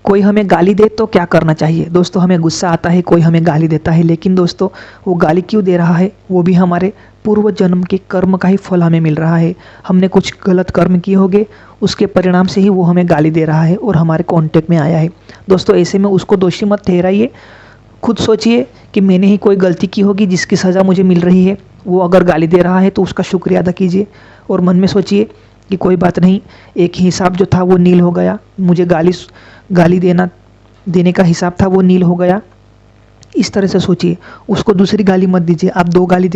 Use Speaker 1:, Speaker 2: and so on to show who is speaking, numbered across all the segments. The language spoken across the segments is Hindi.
Speaker 1: कोई हमें गाली दे तो क्या करना चाहिए दोस्तों। हमें गुस्सा आता है, कोई हमें गाली देता है, लेकिन दोस्तों वो गाली क्यों दे रहा है, वो भी हमारे पूर्व जन्म के कर्म का ही फल हमें मिल रहा है। हमने कुछ गलत कर्म किए होंगे, उसके परिणाम से ही वो हमें गाली दे रहा है और हमारे कांटेक्ट में आया है। दोस्तों ऐसे में उसको दोषी मत ठहराइए, खुद सोचिए कि मैंने ही कोई गलती की होगी जिसकी सज़ा मुझे मिल रही है। वो अगर गाली दे रहा है तो उसका शुक्रिया अदा कीजिए और मन में सोचिए कि कोई बात नहीं, एक हिसाब जो था वो नील हो गया, मुझे गाली देने का हिसाब था वो नील हो गया। इस तरह से सोचिए, उसको दूसरी गाली मत दीजिए। आप दो गाली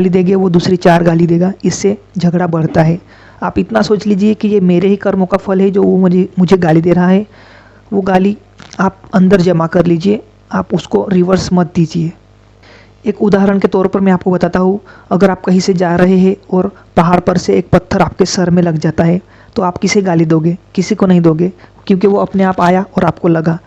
Speaker 1: देंगे, वो दूसरी 4 गाली देगा, इससे झगड़ा बढ़ता है। आप इतना सोच लीजिए कि ये मेरे ही कर्मों का फल है जो वो मुझे गाली दे रहा है। वो गाली आप अंदर जमा कर लीजिए, आप उसको रिवर्स मत दीजिए। एक उदाहरण के तौर पर मैं आपको बताता हूँ, अगर आप कहीं से जा रहे हैं और पहाड़ पर से एक पत्थर आपके सर में लग जाता है, तो आप किसे गाली दोगे? किसी को नहीं दोगे, क्योंकि वो अपने आप आया और आपको लगा।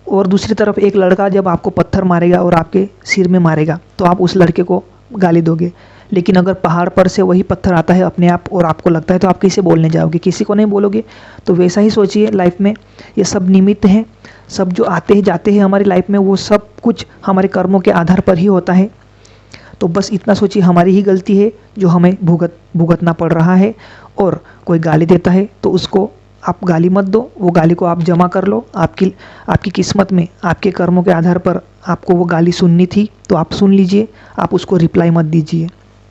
Speaker 1: और दूसरी तरफ एक लड़का जब आपको पत्थर मारेगा और आपके सिर में मारेगा, तो आप उस लड़के को गाली दोगे। लेकिन अगर पहाड़ पर से वही पत्थर आता है अपने आप और आपको लगता है, तो आप किसे बोलने जाओगे? किसी को नहीं बोलोगे। तो वैसा ही सोचिए, लाइफ में ये सब निमित्त हैं, सब जो आते हैं जाते हैं हमारी लाइफ में, वो सब कुछ हमारे कर्मों के आधार पर ही होता है। तो बस इतना सोचिए, हमारी ही गलती है जो हमें भुगतना पड़ रहा है। और कोई गाली देता है तो उसको आप गाली मत दो, वो गाली को आप जमा कर लो। आपकी किस्मत में, आपके कर्मों के आधार पर आपको वो गाली सुननी थी तो आप सुन लीजिए, आप उसको रिप्लाई मत दीजिए।